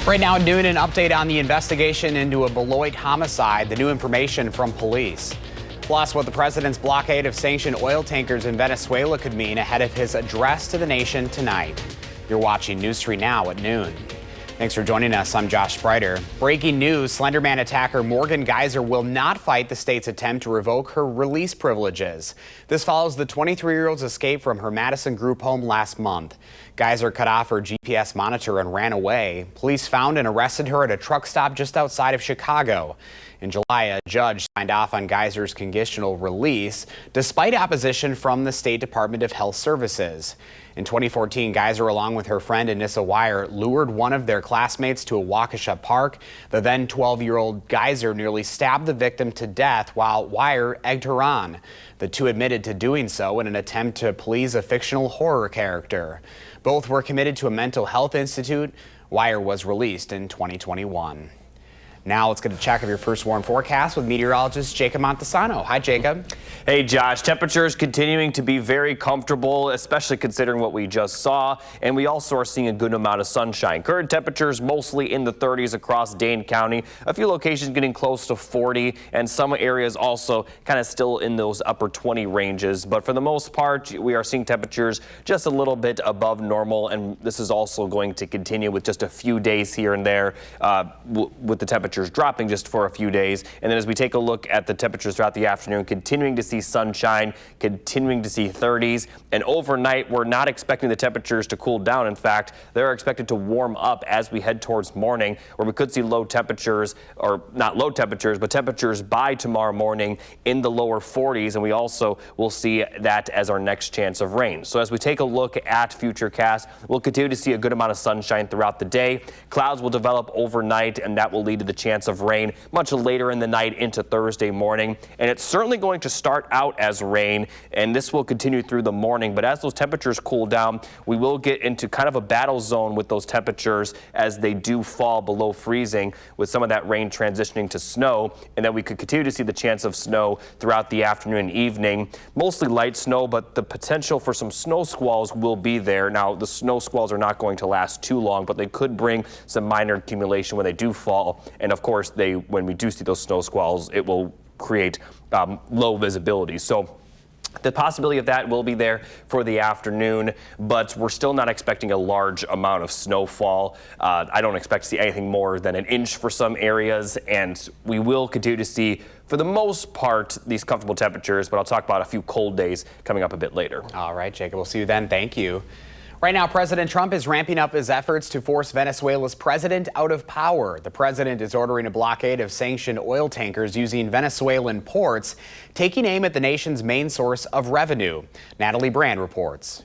Right now at noon, an update on the investigation into a Beloit homicide, the new information from police. Plus, what the president's blockade of sanctioned oil tankers in Venezuela could mean ahead of his address to the nation tonight. You're watching News 3 Now at noon. Thanks for joining us. I'm Josh Spreiter. Breaking news, Slenderman attacker Morgan Geyser will not fight the state's attempt to revoke her release privileges. This follows the 23-year-old's escape from her Madison group home last month. Geyser cut off her GPS monitor and ran away. Police found and arrested her at a truck stop just outside of Chicago. In July, a judge signed off on Geyser's conditional release, despite opposition from the State Department of Health Services. In 2014, Geyser, along with her friend Anissa Wire, lured one of their classmates to a Waukesha park. The then 12-year-old Geyser nearly stabbed the victim to death while Wire egged her on. The two admitted to doing so in an attempt to please a fictional horror character. Both were committed to a mental health institute. Wire was released in 2021. Now let's get a check of your first warm forecast with meteorologist Jacob Montesano. Hi, Jacob. Hey, Josh. Temperatures continuing to be very comfortable, especially considering what we just saw. And we also are seeing a good amount of sunshine. Current temperatures mostly in the 30s across Dane County. A few locations getting close to 40, and some areas also kind of still in those upper 20 ranges. But for the most part, we are seeing temperatures just a little bit above normal. And this is also going to continue with just a few days here and there with the temperatures dropping just for a few days. And then as we take a look at the temperatures throughout the afternoon, continuing to see sunshine, continuing to see 30s. And overnight, we're not expecting the temperatures to cool down. In fact, they're expected to warm up as we head towards morning, where we could see low temperatures, or not low temperatures, but temperatures by tomorrow morning in the lower 40s. And we also will see that as our next chance of rain. So as we take a look at futurecast, we'll continue to see a good amount of sunshine throughout the day. Clouds will develop overnight, and that will lead to the chance of rain much later in the night into Thursday morning. And it's certainly going to start out as rain, and this will continue through the morning. But as those temperatures cool down, we will get into kind of a battle zone with those temperatures as they do fall below freezing, with some of that rain transitioning to snow. And then we could continue to see the chance of snow throughout the afternoon and evening. Mostly light snow, but the potential for some snow squalls will be there. Now, the snow squalls are not going to last too long, but they could bring some minor accumulation when they do fall. And of course, when we do see those snow squalls, it will create low visibility. So the possibility of that will be there for the afternoon, but we're still not expecting a large amount of snowfall. I don't expect to see anything more than an inch for some areas, and we will continue to see, for the most part, these comfortable temperatures, but I'll talk about a few cold days coming up a bit later. All right, Jacob, we'll see you then. Thank you. Right now, President Trump is ramping up his efforts to force Venezuela's president out of power. The president is ordering a blockade of sanctioned oil tankers using Venezuelan ports, taking aim at the nation's main source of revenue. Natalie Brand reports.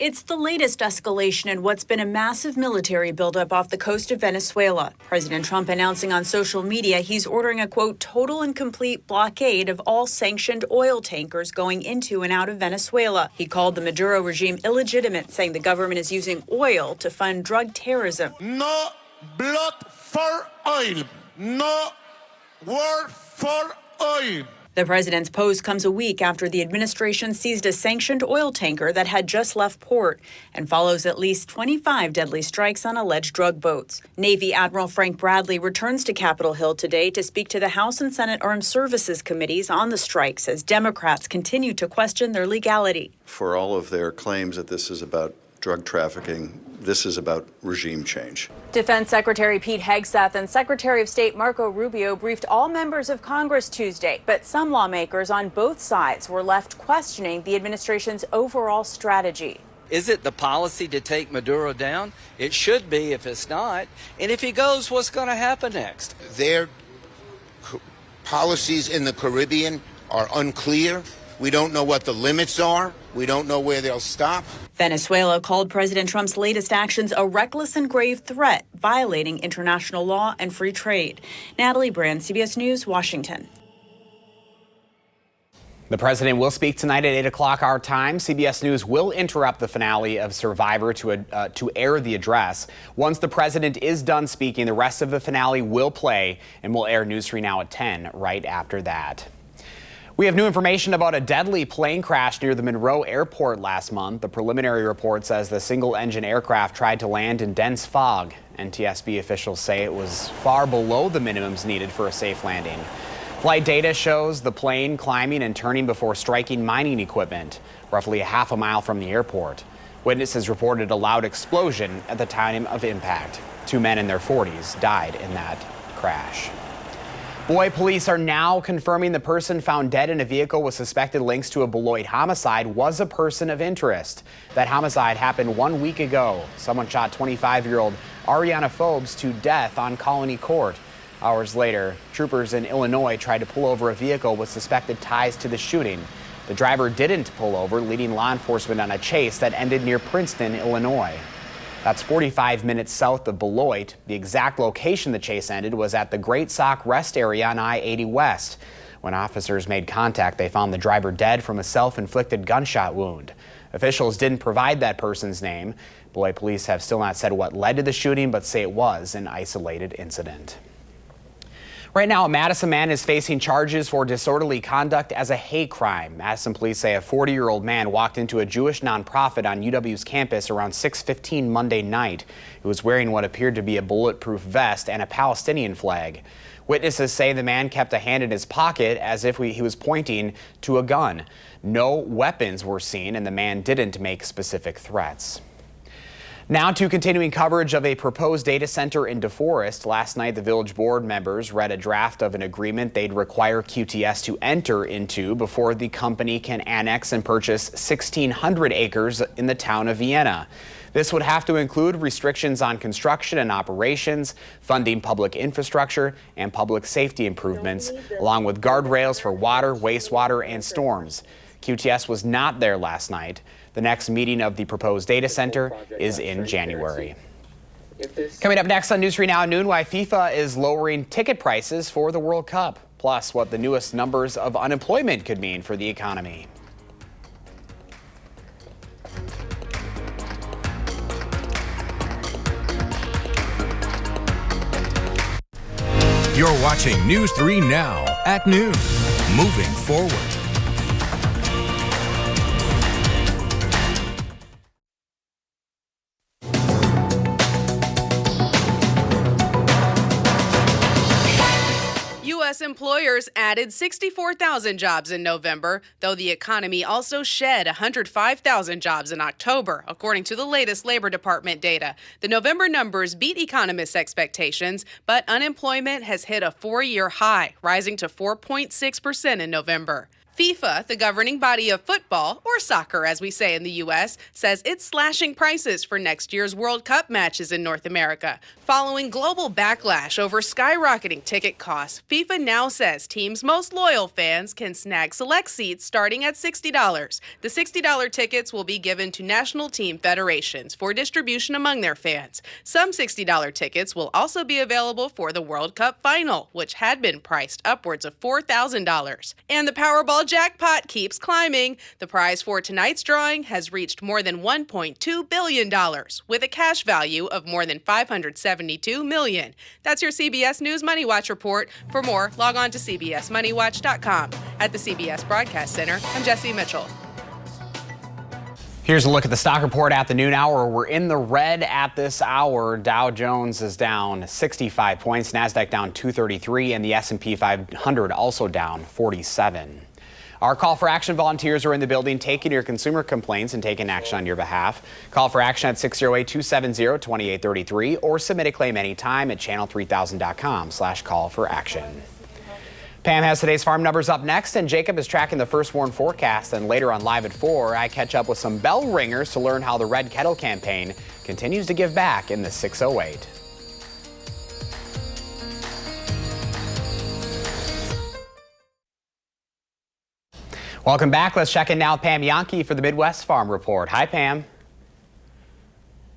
It's the latest escalation in what's been a massive military buildup off the coast of Venezuela. President Trump announcing on social media he's ordering a, quote, total and complete blockade of all sanctioned oil tankers going into and out of Venezuela. He called the Maduro regime illegitimate, saying the government is using oil to fund drug terrorism. No blood for oil. No war for oil. The president's post comes a week after the administration seized a sanctioned oil tanker that had just left port and follows at least 25 deadly strikes on alleged drug boats. Navy Admiral Frank Bradley returns to Capitol Hill today to speak to the House and Senate Armed Services Committees on the strikes as Democrats continue to question their legality. For all of their claims that this is about drug trafficking, this is about regime change. Defense Secretary Pete Hegseth and Secretary of State Marco Rubio briefed all members of Congress Tuesday, but some lawmakers on both sides were left questioning the administration's overall strategy. Is it the policy to take Maduro down? It should be if it's not. And if he goes, what's going to happen next? Their policies in the Caribbean are unclear. We don't know what the limits are. We don't know where they'll stop. Venezuela called President Trump's latest actions a reckless and grave threat, violating international law and free trade. Natalie Brand, CBS News, Washington. The president will speak tonight at 8 o'clock our time. CBS News will interrupt the finale of Survivor to air the address. Once the president is done speaking, the rest of the finale will play, and we'll air News 3 Now at 10 right after that. We have new information about a deadly plane crash near the Monroe Airport last month. The preliminary report says the single-engine aircraft tried to land in dense fog. NTSB officials say it was far below the minimums needed for a safe landing. Flight data shows the plane climbing and turning before striking mining equipment, roughly a half a mile from the airport. Witnesses reported a loud explosion at the time of impact. 2 men in their 40s died in that crash. Boy, police are now confirming the person found dead in a vehicle with suspected links to a Beloit homicide was a person of interest. That homicide happened 1 week ago. Someone shot 25-year-old Ariana Phobes to death on Colony Court. Hours later, troopers in Illinois tried to pull over a vehicle with suspected ties to the shooting. The driver didn't pull over, leading law enforcement on a chase that ended near Princeton, Illinois. That's 45 minutes south of Beloit. The exact location the chase ended was at the Great Sock Rest Area on I-80 West. When officers made contact, they found the driver dead from a self-inflicted gunshot wound. Officials didn't provide that person's name. Beloit police have still not said what led to the shooting, but say it was an isolated incident. Right now, a Madison man is facing charges for disorderly conduct as a hate crime. Madison police say a 40-year-old man walked into a Jewish nonprofit on UW's campus around 6:15 Monday night. He was wearing what appeared to be a bulletproof vest and a Palestinian flag. Witnesses say the man kept a hand in his pocket as if he was pointing to a gun. No weapons were seen, and the man didn't make specific threats. Now to continuing coverage of a proposed data center in DeForest. Last night, the village board members read a draft of an agreement they'd require QTS to enter into before the company can annex and purchase 1,600 acres in the town of Vienna. This would have to include restrictions on construction and operations, funding public infrastructure, and public safety improvements, along with guardrails for water, wastewater, and storms. QTS was not there last night. The next meeting of the proposed data center is in January. Coming up next on News 3 Now at noon, why FIFA is lowering ticket prices for the World Cup, plus what the newest numbers of unemployment could mean for the economy. You're watching News 3 Now at noon. Moving forward. U.S. employers added 64,000 jobs in November, though the economy also shed 105,000 jobs in October, according to the latest Labor Department data. The November numbers beat economists' expectations, but unemployment has hit a 4-year high, rising to 4.6% in November. FIFA, the governing body of football, or soccer as we say in the U.S., says it's slashing prices for next year's World Cup matches in North America. Following global backlash over skyrocketing ticket costs, FIFA now says teams' most loyal fans can snag select seats starting at $60. The $60 tickets will be given to national team federations for distribution among their fans. Some $60 tickets will also be available for the World Cup final, which had been priced upwards of $4,000. And the Powerball jackpot keeps climbing. The prize for tonight's drawing has reached more than $1.2 billion, with a cash value of more than $572 million. That's your CBS News Money Watch report. For more, log on to cbsmoneywatch.com. At the CBS Broadcast Center, I'm Jesse Mitchell. Here's a look at the stock report at the noon hour. We're in the red at this hour. Dow Jones is down 65 points, NASDAQ down 233, and the S&P 500 also down 47. Our Call for Action volunteers are in the building taking your consumer complaints and taking action on your behalf. Call for action at 608-270-2833 or submit a claim anytime at channel3000.com/call-for-action. Pam has today's farm numbers up next, and Jacob is tracking the first warn forecast. And later on Live at 4, I catch up with some bell ringers to learn how the Red Kettle campaign continues to give back in the 608. Welcome back. Let's check in now with Pam Yankee for the Midwest Farm Report. Hi, Pam.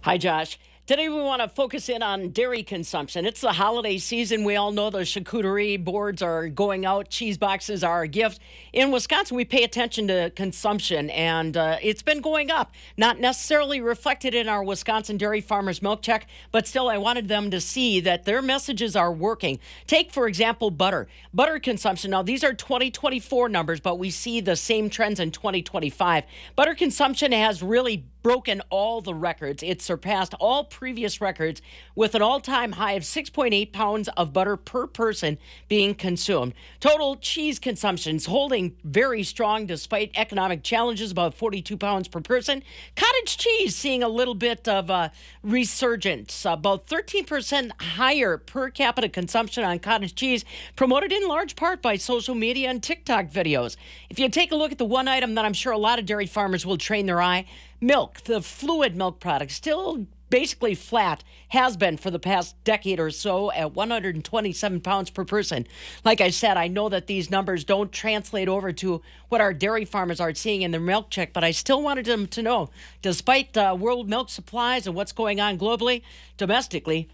Hi, Josh. Today we want to focus in on dairy consumption. It's the holiday season. We all know the charcuterie boards are going out. Cheese boxes are a gift. In Wisconsin, we pay attention to consumption, and it's been going up. Not necessarily reflected in our Wisconsin Dairy Farmers Milk Check, but still I wanted them to see that their messages are working. Take, for example, butter. Butter consumption. Now, these are 2024 numbers, but we see the same trends in 2025. Butter consumption has really broken all the records. It surpassed all previous records with an all-time high of 6.8 pounds of butter per person being consumed. Total cheese consumption is holding very strong despite economic challenges, about 42 pounds per person. Cottage cheese seeing a little bit of a resurgence, about 13% higher per capita consumption on cottage cheese, promoted in large part by social media and TikTok videos. If you take a look at the one item that I'm sure a lot of dairy farmers will train their eye, milk, the fluid milk product, still basically flat, has been for the past decade or so at 127 pounds per person. Like I said, I know that these numbers don't translate over to what our dairy farmers are seeing in their milk check, but I still wanted them to know, despite world milk supplies and what's going on globally, domestically,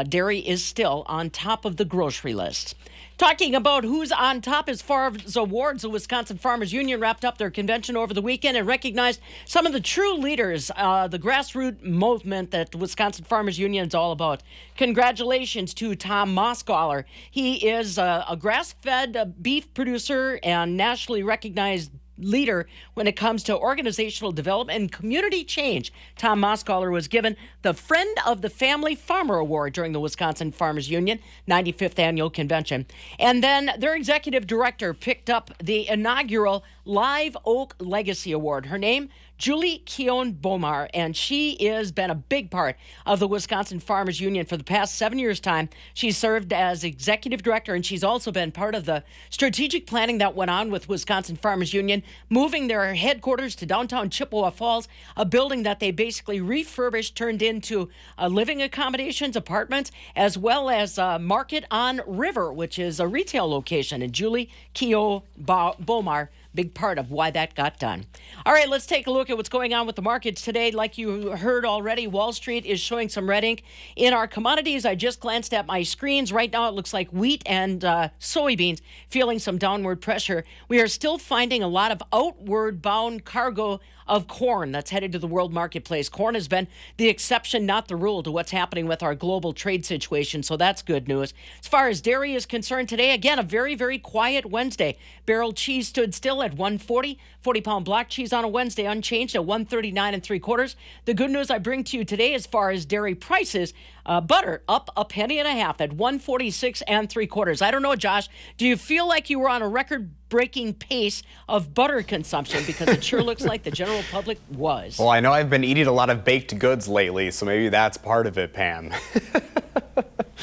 dairy is still on top of the grocery list. Talking about who's on top as far as awards, the Wisconsin Farmers Union wrapped up their convention over the weekend and recognized some of the true leaders, the grassroots movement that the Wisconsin Farmers Union is all about. Congratulations to Tom Moskoller. He is a grass-fed beef producer and nationally recognized leader when it comes to organizational development and community change. Tom Moskoller was given the Friend of the Family Farmer Award during the Wisconsin Farmers Union 95th Annual Convention. And then their executive director picked up the inaugural Live Oak Legacy Award. Her name, Julie Keown-Bomar, and she has been a big part of the Wisconsin Farmers Union for the past 7 years' time. She served as executive director, and she's also been part of the strategic planning that went on with Wisconsin Farmers Union, moving their headquarters to downtown Chippewa Falls, a building that they basically refurbished, turned into living accommodations, apartments, as well as Market on River, which is a retail location. And Julie Keown-Bomar, big part of why that got done. All right, let's take a look at what's going on with the markets today. Like you heard already, Wall Street is showing some red ink. In our commodities, I just glanced at my screens. Right now, it looks like wheat and soybeans feeling some downward pressure. We are still finding a lot of outward bound cargo of corn that's headed to the world marketplace. Corn has been the exception, not the rule, to what's happening with our global trade situation, so that's good news. As far as dairy is concerned today, again, a very, very quiet Wednesday. Barrel cheese stood still at $1.40. 40-pound block cheese on a Wednesday unchanged at $1.39 3/4. The good news I bring to you today as far as dairy prices, butter up a penny and a half at $1.46 3/4. I don't know, Josh, do you feel like you were on a record-breaking pace of butter consumption? Because it sure looks like the general public was. Well, I know I've been eating a lot of baked goods lately, so maybe that's part of it, Pam.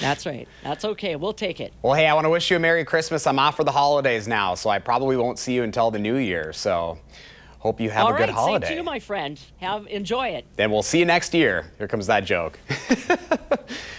That's right. That's okay. We'll take it. Well, hey, I want to wish you a Merry Christmas. I'm off for the holidays now, so I probably won't see you until the new year. So hope you have a good holiday. All right, same to you, my friend. Enjoy it. Then we'll see you next year. Here comes that joke.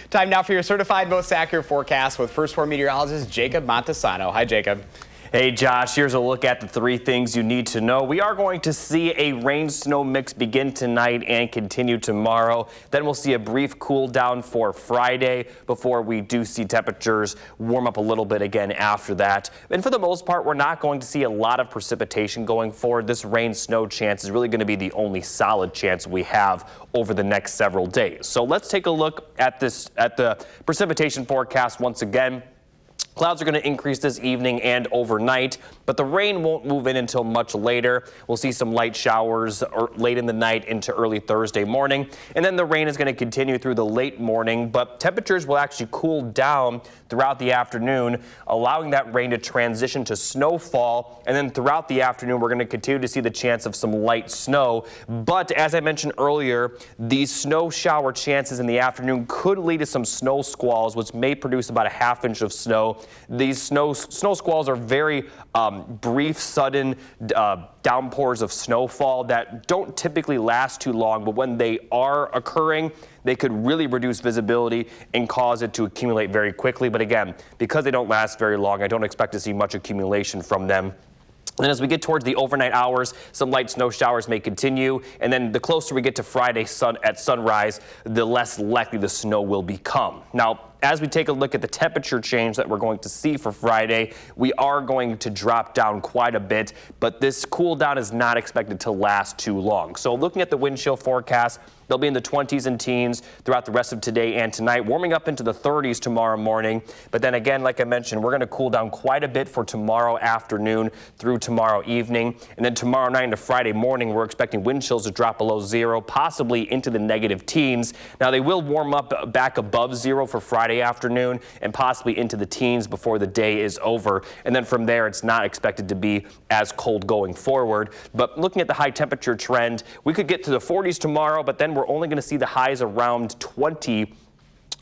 Time now for your certified most accurate forecast with First Four meteorologist Jacob Montesano. Hi, Jacob. Hey, Josh, here's a look at the 3 things you need to know. We are going to see a rain-snow mix begin tonight and continue tomorrow. Then we'll see a brief cool down for Friday before we do see temperatures warm up a little bit again after that. And for the most part, we're not going to see a lot of precipitation going forward. This rain-snow chance is really going to be the only solid chance we have over the next several days. So let's take a look at the precipitation forecast once again. Clouds are going to increase this evening and overnight, but the rain won't move in until much later. We'll see some light showers late in the night into early Thursday morning, and then the rain is going to continue through the late morning, but temperatures will actually cool down throughout the afternoon, allowing that rain to transition to snowfall, and then throughout the afternoon, we're going to continue to see the chance of some light snow. But as I mentioned earlier, these snow shower chances in the afternoon could lead to some snow squalls, which may produce about a ½ inch of snow. These snow squalls are very brief, sudden downpours of snowfall that don't typically last too long, but when they are occurring, they could really reduce visibility and cause it to accumulate very quickly. But again, because they don't last very long, I don't expect to see much accumulation from them Then as we get towards the overnight hours, some light snow showers may continue. And then the closer we get to Friday at sunrise, the less likely the snow will become. Now, as we take a look at the temperature change that we're going to see for Friday, we are going to drop down quite a bit, but this cool down is not expected to last too long. So looking at the wind chill forecast, they'll be in the 20s and teens throughout the rest of today and tonight, warming up into the 30s tomorrow morning. But then again, like I mentioned, we're going to cool down quite a bit for tomorrow afternoon through tomorrow evening. And then tomorrow night into Friday morning, we're expecting wind chills to drop below zero, possibly into the negative teens. Now, they will warm up back above zero for Friday afternoon and possibly into the teens before the day is over. And then from there, it's not expected to be as cold going forward. But looking at the high temperature trend, we could get to the 40s tomorrow, but then we're only going to see the highs around 20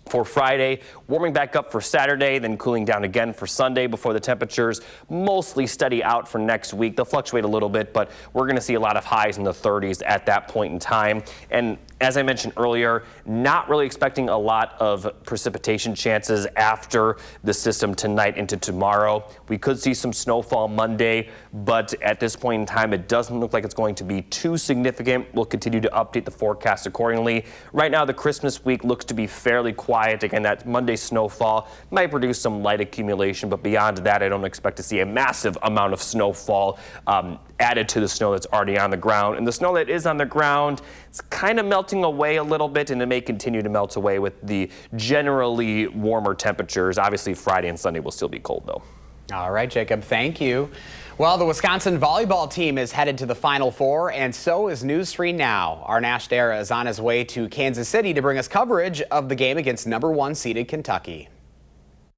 for Friday, warming back up for Saturday, then cooling down again for Sunday before the temperatures mostly steady out for next week. They'll fluctuate a little bit, but we're going to see a lot of highs in the 30s at that point in time. And as I mentioned earlier, not really expecting a lot of precipitation chances after the system tonight into tomorrow. We could see some snowfall Monday, but at this point in time, it doesn't look like it's going to be too significant. We'll continue to update the forecast accordingly. Right now, the Christmas week looks to be fairly quiet. Again, that Monday snowfall might produce some light accumulation, but beyond that, I don't expect to see a massive amount of snowfall added to the snow that's already on the ground. And the snow that is on the ground, it's kind of melting away a little bit, and it may continue to melt away with the generally warmer temperatures. Obviously, Friday and Sunday will still be cold, though. All right, Jacob, thank you. Well, the Wisconsin volleyball team is headed to the Final Four, and so is News 3 Now. Our Nash Darragh is on his way to Kansas City to bring us coverage of the game against #1 seeded Kentucky.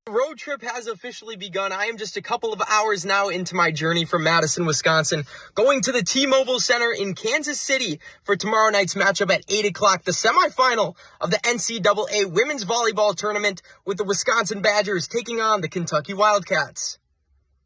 The road trip has officially begun. I am just a couple of hours now into my journey from Madison, Wisconsin, going to the T-Mobile Center in Kansas City for tomorrow night's matchup at 8 o'clock, the semifinal of the NCAA women's volleyball tournament with the Wisconsin Badgers taking on the Kentucky Wildcats.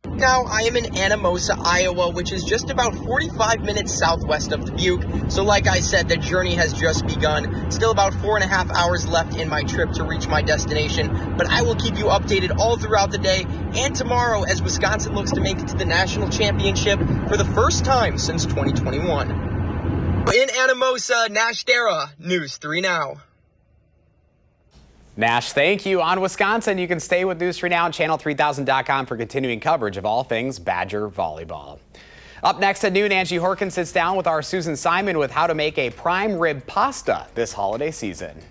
Now, I am in Anamosa, Iowa, which is just about 45 minutes southwest of Dubuque. So like I said, the journey has just begun. Still about 4.5 hours left in my trip to reach my destination. But I will keep you updated all throughout the day and tomorrow as Wisconsin looks to make it to the national championship for the first time since 2021. In Anamosa, Nash Darragh, News 3 Now. Nash, thank you. On Wisconsin, you can stay with News 3 Now and channel3000.com for continuing coverage of all things Badger volleyball. Up next at noon, Angie Horkin sits down with our Susan Simon with how to make a prime rib pasta this holiday season.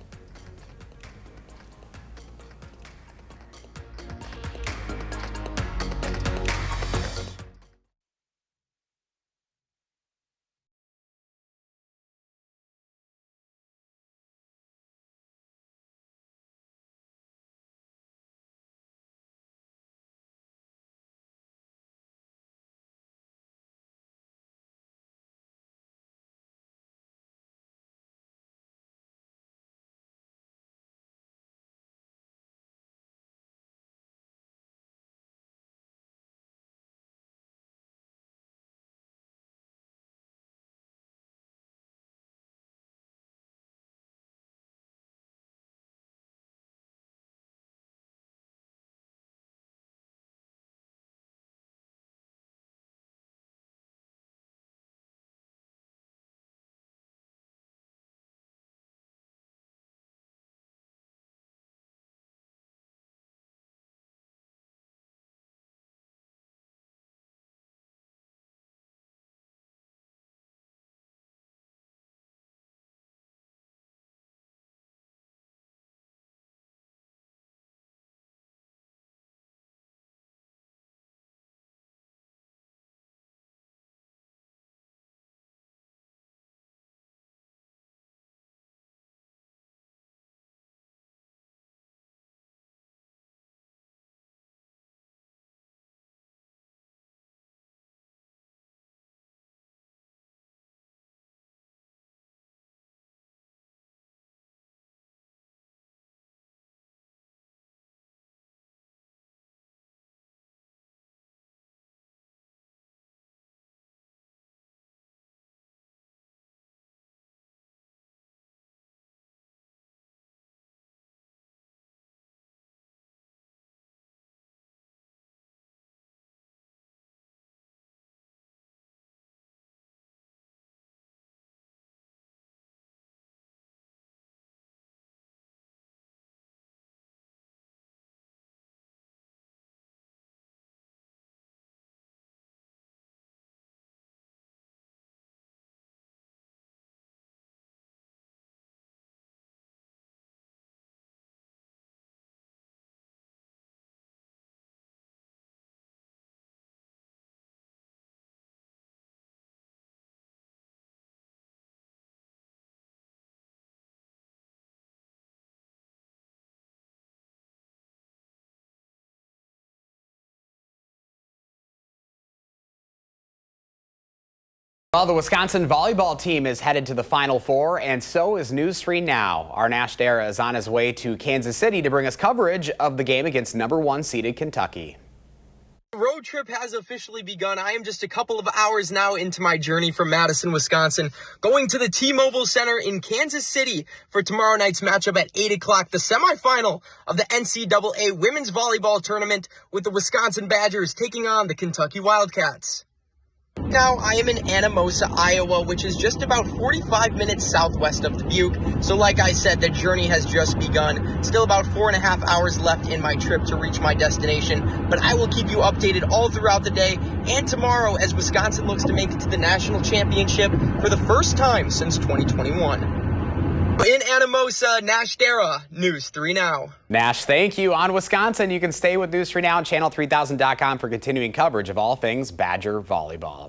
Well, the Wisconsin volleyball team is headed to the Final Four, and so is News 3 Now. Our Nash Darragh is on his way to Kansas City to bring us coverage of the game against #1 seeded Kentucky. The road trip has officially begun. I am just a couple of hours now into my journey from Madison, Wisconsin, going to the T-Mobile Center in Kansas City for tomorrow night's matchup at 8 o'clock, the semifinal of the NCAA Women's Volleyball Tournament, with the Wisconsin Badgers taking on the Kentucky Wildcats. Now, I am in Anamosa, Iowa, which is just about 45 minutes southwest of Dubuque. So like I said, the journey has just begun. Still about 4.5 hours left in my trip to reach my destination. But I will keep you updated all throughout the day and tomorrow as Wisconsin looks to make it to the national championship for the first time since 2021. In Anamosa, Nash Darragh, News 3 Now. Nash, thank you. On Wisconsin, you can stay with News 3 Now and Channel3000.com for continuing coverage of all things Badger volleyball.